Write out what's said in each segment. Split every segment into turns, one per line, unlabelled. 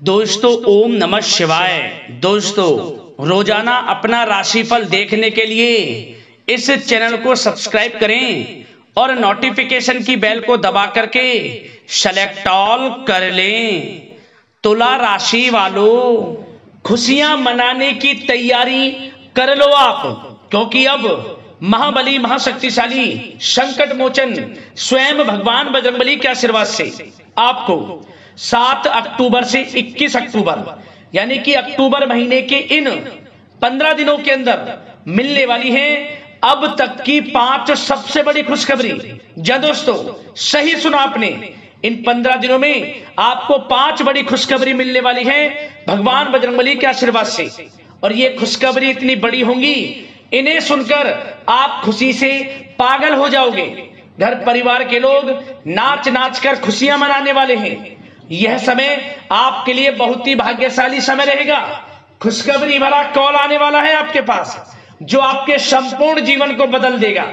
दोस्तों ओम नमः शिवाय। दोस्तों रोजाना अपना राशिफल देखने के लिए इस चैनल को सब्सक्राइब करें और नोटिफिकेशन की बेल को दबा करके सेलेक्ट ऑल कर लें। तुला राशि वालों, खुशियां मनाने की तैयारी कर लो आप, क्योंकि अब महाबली महाशक्तिशाली संकट मोचन स्वयं भगवान बजरंगबली के आशीर्वाद से आपको 7 अक्टूबर से 21 अक्टूबर यानी कि अक्टूबर महीने के इन 15 दिनों के अंदर मिलने वाली है अब तक की 5 सबसे बड़ी खुशखबरी। जी दोस्तों, सही सुना आपने, इन 15 दिनों में आपको 5 बड़ी खुशखबरी मिलने वाली है भगवान बजरंगबली के आशीर्वाद से। और ये खुशखबरी इतनी बड़ी होंगी, इन्हें सुनकर आप खुशी से पागल हो जाओगे। घर परिवार के लोग नाच नाच कर खुशियां मनाने वाले हैं। यह समय आपके लिए बहुत ही भाग्यशाली समय रहेगा। खुशखबरी भरा कॉल आने वाला है आपके पास, जो आपके संपूर्ण जीवन को बदल देगा।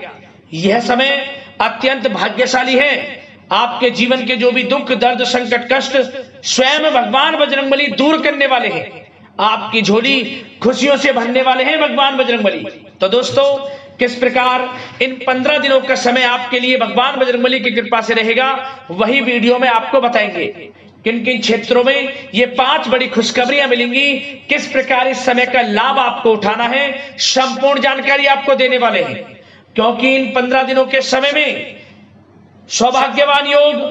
यह समय अत्यंत भाग्यशाली है। आपके जीवन के जो भी दुख दर्द संकट कष्ट स्वयं भगवान बजरंगबली दूर करने वाले हैं। आपकी झोली खुशियों से भरने वाले हैं भगवान बजरंगबली। तो दोस्तों, किस प्रकार इन 15 दिनों का समय आपके लिए भगवान बजरंगबली की कृपा से रहेगा, वही वीडियो में आपको बताएंगे। किन किन क्षेत्रों में ये 5 बड़ी खुशखबरियां मिलेंगी, किस प्रकार इस समय का लाभ आपको उठाना है, संपूर्ण जानकारी आपको देने वाले हैं। क्योंकि इन 15 दिनों के समय में सौभाग्यवान योग,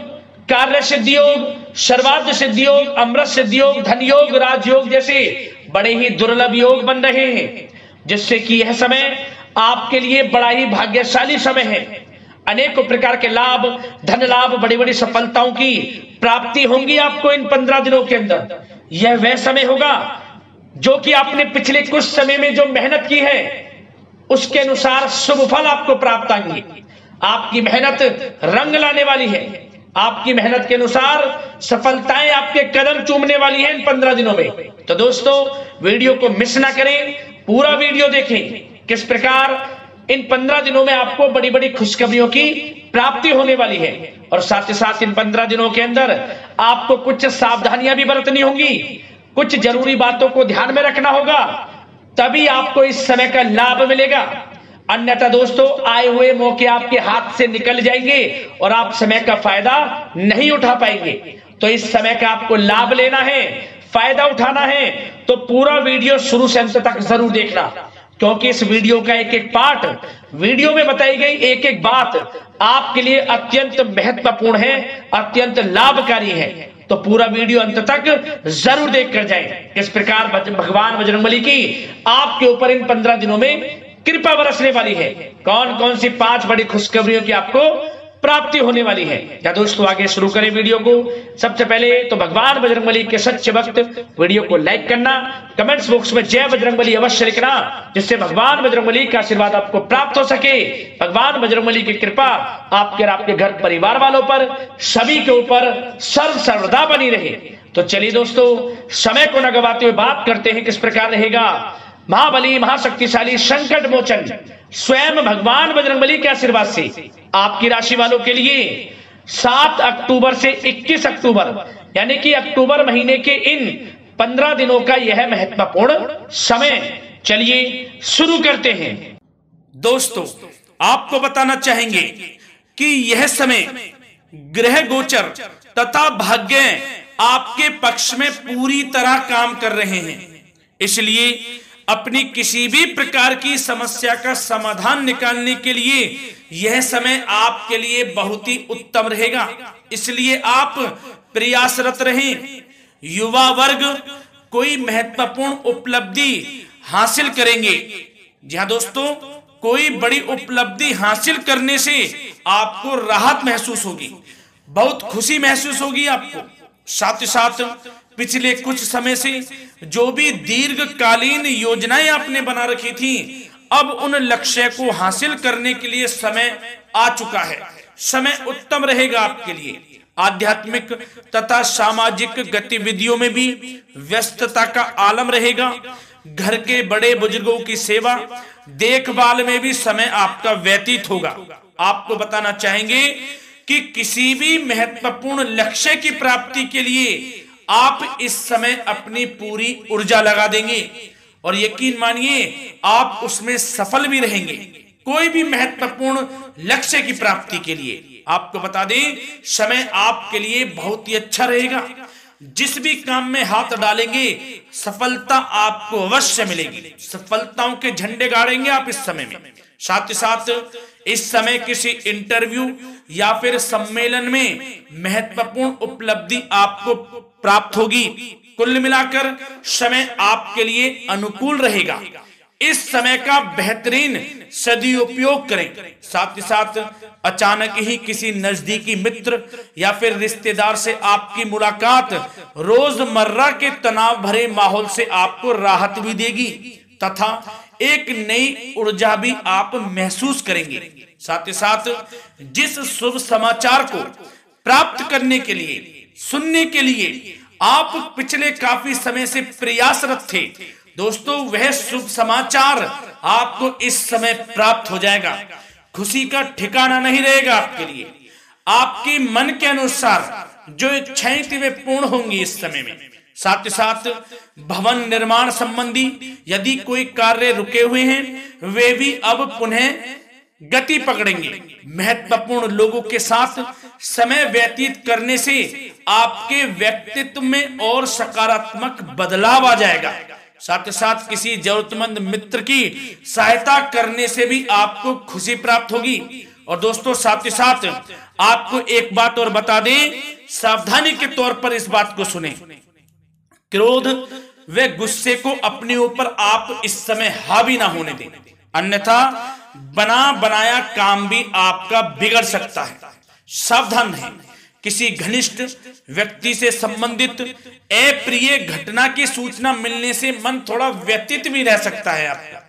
कार्य सिद्धि योग, सर्वार्थ सिद्धि योग, अमृत सिद्धि योग, धन योग, राजयोग जैसे बड़े ही दुर्लभ योग बन रहे हैं, जिससे कि यह समय आपके लिए बड़ा ही भाग्यशाली समय है। अनेकों प्रकार के लाभ, धन लाभ, बड़ी बड़ी सफलताओं की प्राप्ति होंगी आपको इन 15 दिनों के अंदर। यह वह समय होगा जो कि आपने पिछले कुछ समय में जो मेहनत की है उसके अनुसार शुभ फल आपको प्राप्त आएंगे। आपकी मेहनत रंग लाने वाली है। आपकी मेहनत के अनुसार सफलताएं आपके कदम चूमने वाली हैं इन 15 दिनों में। तो दोस्तों, वीडियो को मिस ना करें, पूरा वीडियो देखें। किस प्रकार इन 15 दिनों में आपको बड़ी बड़ी खुशखबरियों की प्राप्ति होने वाली है। और साथ ही साथ इन 15 दिनों के अंदर आपको कुछ सावधानियां भी बरतनी होंगी, कुछ जरूरी बातों को ध्यान में रखना होगा, तभी आपको इस समय का लाभ मिलेगा। अन्यथा दोस्तों, आए हुए मौके आपके हाथ से निकल जाएंगे और आप समय का फायदा नहीं उठा पाएंगे। तो इस समय का आपको लाभ लेना है, फायदा उठाना है, तो पूरा वीडियो शुरू से अंत तक जरूर देखना, क्योंकि इस वीडियो का एक एक पार्ट, वीडियो में बताई गई एक एक बात आपके लिए अत्यंत महत्वपूर्ण है, अत्यंत लाभकारी है। तो पूरा वीडियो अंत तक जरूर देख कर जाएं। इस प्रकार भगवान बजरंगबली की आपके ऊपर इन 15 दिनों में कृपा बरसने वाली है। कौन कौन सी 5 बड़ी खुशखबरियों की आपको प्राप्ति होने वाली है। या दोस्तों, आगे शुरू करें वीडियो को। सबसे पहले तो भगवान बजरंगबली के सच्चे भक्त वीडियो को लाइक करना, कमेंट्स बॉक्स में जय बजरंगबली अवश्य लिखना, जिससे भगवान बजरंगबली का आशीर्वाद आपको प्राप्त हो सके। भगवान बजरंगबली की कृपा आपके और आपके घर परिवार वालों पर, सभी के ऊपर सर्वदा बनी रहे। तो चलिए दोस्तों, समय को न गवाते हुए बात करते हैं किस प्रकार रहेगा महाबली महाशक्तिशाली संकट मोचन स्वयं भगवान बजरंगबली के आशीर्वाद से आपकी राशि वालों के लिए 7 अक्टूबर से 21 अक्टूबर यानी कि अक्टूबर महीने के इन 15 दिनों का यह महत्वपूर्ण समय। चलिए शुरू करते हैं।
दोस्तों, आपको बताना चाहेंगे कि यह समय ग्रह गोचर तथा भाग्य आपके पक्ष में पूरी तरह काम कर रहे हैं। इसलिए अपनी किसी भी प्रकार की समस्या का समाधान निकालने के लिए यह समय आपके लिए बहुत ही उत्तम रहेगा। इसलिए आप प्रयासरत रहें। युवा वर्ग कोई महत्वपूर्ण उपलब्धि हासिल करेंगे। जी हाँ दोस्तों, कोई बड़ी उपलब्धि हासिल करने से आपको राहत महसूस होगी, बहुत खुशी महसूस होगी आपको। साथ ही साथ पिछले कुछ समय से जो भी दीर्घकालीन योजनाएं आपने बना रखी थी, अब उन लक्ष्य को हासिल करने के लिए समय आ चुका है। समय उत्तम रहेगा आपके लिए। आध्यात्मिक तथा सामाजिक गतिविधियों में भी व्यस्तता का आलम रहेगा। घर के बड़े बुजुर्गों की सेवा देखभाल में भी समय आपका व्यतीत होगा। आपको बताना चाहेंगे कि किसी भी महत्वपूर्ण लक्ष्य की प्राप्ति के लिए आप इस समय अपनी पूरी ऊर्जा लगा देंगे और यकीन मानिए आप उसमें सफल भी रहेंगे। कोई भी महत्वपूर्ण लक्ष्य की प्राप्ति के लिए आपको बता दें, समय आपके लिए बहुत ही अच्छा रहेगा। जिस भी काम में हाथ डालेंगे सफलता आपको अवश्य मिलेगी। सफलताओं के झंडे गाड़ेंगे आप इस समय में। साथ ही साथ इस समय किसी इंटरव्यू या फिर सम्मेलन में महत्वपूर्ण उपलब्धि आपको प्राप्त होगी। कुल मिलाकर समय आपके लिए अनुकूल रहेगा। इस समय का बेहतरीन सदुपयोग करें। साथ ही साथ अचानक ही किसी नजदीकी मित्र या फिर रिश्तेदार से आपकी मुलाकात रोजमर्रा के तनाव भरे माहौल से आपको राहत भी देगी तथा एक नई ऊर्जा भी आप महसूस करेंगे। साथ ही साथ जिस शुभ समाचार को प्राप्त करने के लिए, सुनने के लिए आप पिछले काफी समय से प्रयासरत थे दोस्तों, वह शुभ समाचार आपको इस समय प्राप्त हो जाएगा। खुशी का ठिकाना नहीं रहेगा आपके लिए। आपके मन के अनुसार जो इच्छाएं थी वे पूर्ण होंगी इस समय में। साथ ही साथ भवन निर्माण संबंधी यदि कोई कार्य रुके हुए हैं वे भी अब पुनः गति पकड़ेंगे। महत्वपूर्ण लोगों के साथ समय व्यतीत करने से आपके व्यक्तित्व में और सकारात्मक बदलाव आ जाएगा। साथ ही साथ किसी जरूरतमंद मित्र की सहायता करने से भी आपको खुशी प्राप्त होगी। और दोस्तों साथ ही साथ आपको एक बात और बता दें, सावधानी के तौर पर इस बात को सुने। क्रोध व गुस्से को अपने ऊपर आप इस समय हावी ना होने दें, अन्यथा बना बनाया काम भी आपका बिगड़ सकता है। सावधान रहें। किसी घनिष्ठ व्यक्ति से संबंधित अप्रिय घटना की सूचना मिलने से मन थोड़ा व्यतीत भी रह सकता है आपका।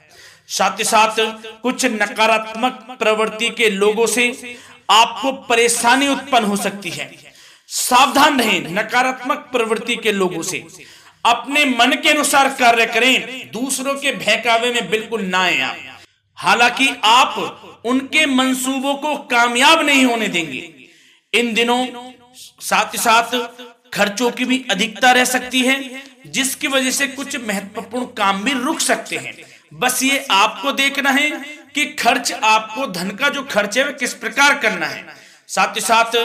साथ ही साथ कुछ नकारात्मक प्रवृत्ति के लोगों से आपको परेशानी उत्पन्न हो सकती है। सावधान रहें नकारात्मक प्रवृत्ति के लोगों से। अपने मन के अनुसार कार्य करें, दूसरों के बहकावे में बिल्कुल ना आए आप। हालांकि आप उनके मंसूबों को कामयाब नहीं होने देंगे। इन दिनों साथ ही साथ खर्चों की भी अधिकता रह सकती है, जिसकी वजह से कुछ महत्वपूर्ण काम भी रुक सकते हैं। बस ये आपको देखना है कि खर्च, आपको धन का जो खर्च है वह किस प्रकार करना है। साथ ही साथ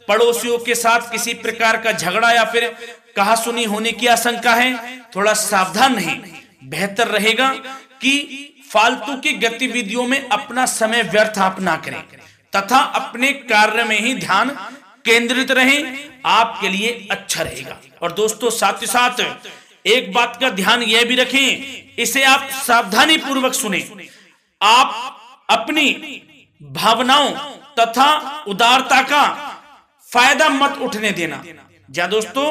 पड़ोसियों के साथ किसी प्रकार का झगड़ा या फिर कहासुनी होने की आशंका है, थोड़ा सावधान रहें। बेहतर रहेगा कि फालतू की गतिविधियों में अपना समय व्यर्थ आप ना करें तथा अपने कार्य में ही ध्यान केंद्रित रहें, आपके लिए अच्छा रहेगा। और दोस्तों साथ ही साथ एक बात का ध्यान यह भी रखें, इसे आप सावधानी पूर्वक सुने। आप अपनी भावनाओं तथा उदारता का फायदा मत उठने देना। या दोस्तों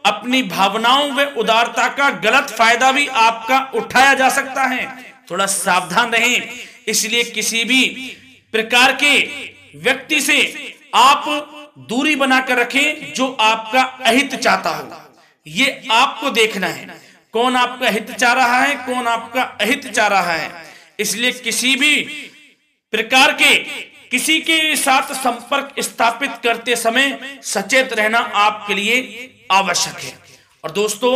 अपनी भावनाओं व उदारता का गलत फायदा भी आपका उठाया जा सकता है, थोड़ा सावधान रहें। इसलिए किसी भी प्रकार के व्यक्ति से आप दूरी बनाकर रखें जो आपका अहित चाहता हो। ये आपको देखना है, कौन आपका हित चाह रहा है, कौन आपका अहित चाह रहा है। इसलिए किसी भी प्रकार के किसी के साथ संपर्क स्थापित करते समय सचेत रहना आपके लिए आवश्यक है। और दोस्तों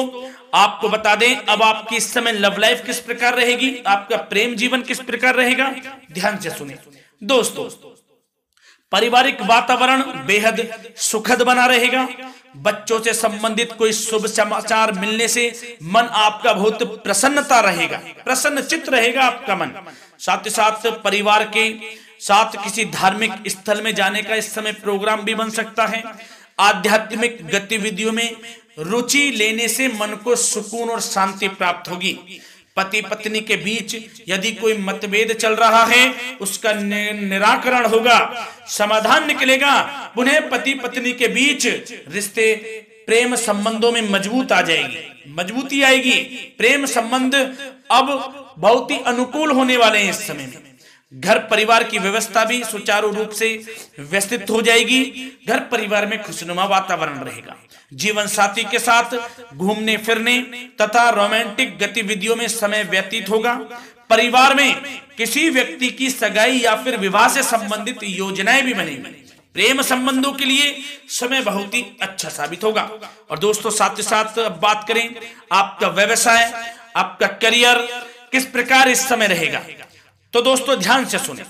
आपको बता दें, अब आपकी इस समय लव लाइफ किस प्रकार रहेगी, आपका प्रेम जीवन किस प्रकार रहेगा, ध्यान से सुने। दोस्तों पारिवारिक वातावरण बेहद सुखद बना रहेगा। बच्चों से संबंधित कोई शुभ समाचार मिलने से मन आपका बहुत प्रसन्नता रहेगा, प्रसन्न चित्त रहेगा आपका मन। साथ ही साथ परिवार के साथ किसी धार्मिक स्थल में जाने का इस समय प्रोग्राम भी बन सकता है। आध्यात्मिक गतिविधियों में रुचि लेने से मन को सुकून और शांति प्राप्त होगी। पति पत्नी के बीच यदि कोई मतभेद चल रहा है उसका निराकरण होगा, समाधान निकलेगा। पुनः पति पत्नी के बीच रिश्ते प्रेम संबंधों में मजबूत आ जाएगी, मजबूती आएगी। प्रेम संबंध अब बहुत ही अनुकूल होने वाले हैं इस समय में। घर परिवार की व्यवस्था भी सुचारू रूप से व्यवस्थित हो जाएगी। घर परिवार में खुशनुमा वातावरण रहेगा। जीवन साथी के साथ घूमने फिरने तथा रोमांटिक गतिविधियों में समय व्यतीत होगा। परिवार में किसी व्यक्ति की सगाई या फिर विवाह से संबंधित योजनाएं भी बनेंगी। प्रेम संबंधों के लिए समय बहुत ही अच्छा साबित होगा। और दोस्तों साथ ही साथ बात करें आपका व्यवसाय, आपका करियर किस प्रकार इस समय रहेगा, तो दोस्तों ध्यान से सुने।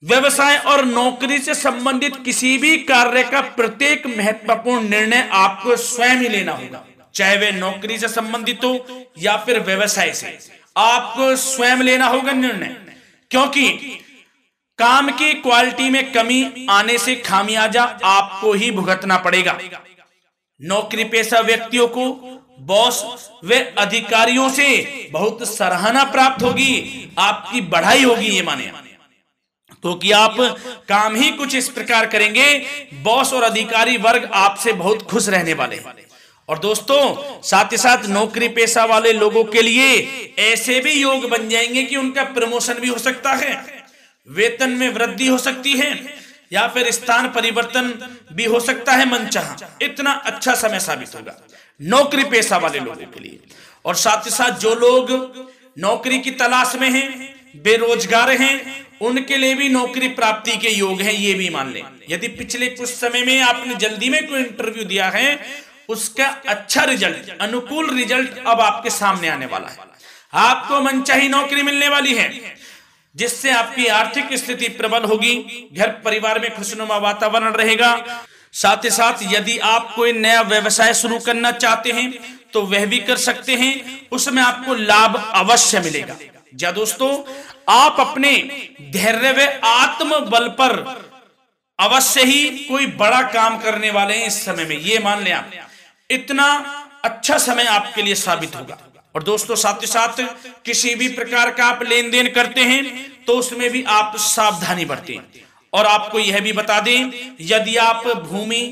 व्यवसाय और नौकरी से संबंधित किसी भी कार्य का प्रत्येक महत्वपूर्ण निर्णय आपको स्वयं ही लेना होगा, चाहे वे नौकरी से संबंधित हो या फिर व्यवसाय से, आपको स्वयं लेना होगा निर्णय। क्योंकि काम की क्वालिटी में कमी आने से खामियाजा आपको ही भुगतना पड़ेगा। नौकरी पेशा व्यक्तियों को बॉस व अधिकारियों से बहुत सराहना प्राप्त होगी, आपकी बढ़ाई होगी, ये माने, क्योंकि आप काम ही कुछ इस प्रकार करेंगे, बॉस और अधिकारी वर्ग आपसे बहुत खुश रहने वाले हैं। और दोस्तों साथ ही साथ नौकरी पेशा वाले लोगों के लिए ऐसे भी योग बन जाएंगे कि उनका प्रमोशन भी हो सकता है, वेतन में वृद्धि हो सकती है, या फिर स्थान परिवर्तन भी हो सकता है मनचाहा। इतना अच्छा समय साबित होगा नौकरी पेशा वाले लोगों के लिए। और साथ ही साथ जो लोग नौकरी की तलाश में हैं, बेरोजगार हैं, उनके लिए भी नौकरी प्राप्ति के योग हैं, ये भी मान लें। यदि पिछले कुछ समय में आपने जल्दी में कोई इंटरव्यू दिया है, उसका अच्छा रिजल्ट, अनुकूल रिजल्ट अब आपके सामने आने वाला है। आपको मनचाही नौकरी मिलने वाली है, जिससे आपकी आर्थिक स्थिति प्रबल होगी, घर परिवार में खुशनुमा वातावरण रहेगा। साथ ही साथ यदि आप कोई नया व्यवसाय शुरू करना चाहते हैं तो वह भी कर सकते हैं, उसमें आपको लाभ अवश्य मिलेगा। जा दोस्तों, आप अपने धैर्य व आत्मबल पर अवश्य ही कोई बड़ा काम करने वाले हैं इस समय में, ये मान लें आप। इतना अच्छा समय आपके लिए साबित होगा। और दोस्तों साथ ही साथ किसी भी प्रकार का आप लेन देन करते हैं तो उसमें भी आप सावधानी बरतें। और आपको यह भी बता दें, यदि आप भूमि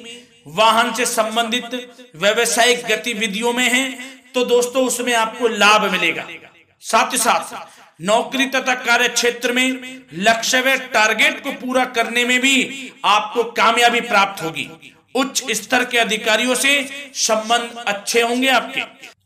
वाहन से संबंधित व्यावसायिक गतिविधियों में हैं तो दोस्तों उसमें आपको लाभ मिलेगा। साथ ही साथ नौकरी तथा कार्य क्षेत्र में लक्ष्य व टारगेट को पूरा करने में भी आपको कामयाबी प्राप्त होगी। उच्च स्तर के अधिकारियों से संबंध अच्छे होंगे आपके।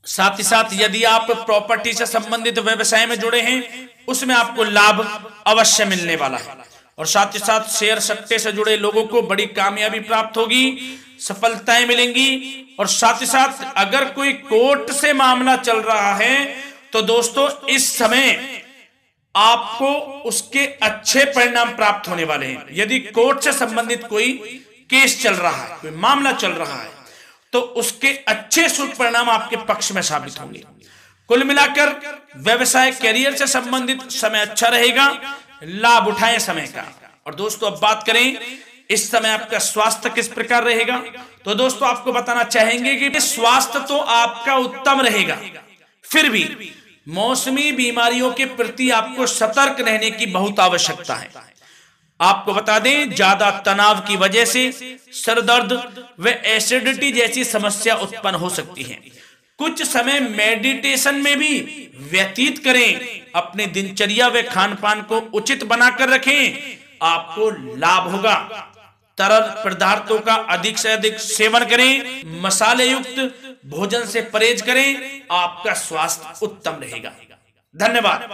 साथ ही साथ यदि आप प्रॉपर्टी से संबंधित व्यवसाय में जुड़े हैं, उसमें आपको लाभ अवश्य मिलने वाला है। और साथ ही साथ शेयर सट्टे से जुड़े लोगों को बड़ी कामयाबी प्राप्त होगी, सफलताएं मिलेंगी। और साथ ही साथ अगर कोई कोर्ट से मामला चल रहा है तो दोस्तों इस समय आपको उसके अच्छे परिणाम प्राप्त होने वाले हैं। यदि कोर्ट से संबंधित कोई केस चल रहा है, कोई मामला चल रहा है, तो उसके अच्छे शुभ परिणाम आपके पक्ष में साबित होंगे। कुल मिलाकर व्यवसाय करियर से संबंधित समय अच्छा रहेगा, लाभ उठाएं समय का। और दोस्तों अब बात करें इस समय आपका स्वास्थ्य किस प्रकार रहेगा, तो दोस्तों आपको बताना चाहेंगे कि स्वास्थ्य तो आपका उत्तम रहेगा, फिर भी मौसमी बीमारियों के प्रति आपको सतर्क रहने की बहुत आवश्यकता है। आपको बता दें, ज्यादा तनाव की वजह से सर दर्द व एसिडिटी जैसी समस्या उत्पन्न हो सकती है। कुछ समय मेडिटेशन में भी व्यतीत करें, अपने दिनचर्या व खान पान को उचित बनाकर रखें, आपको लाभ होगा। तरल पदार्थों का अधिक से अधिक सेवन करें, मसाले युक्त भोजन से परहेज करें, आपका स्वास्थ्य उत्तम रहेगा। धन्यवाद।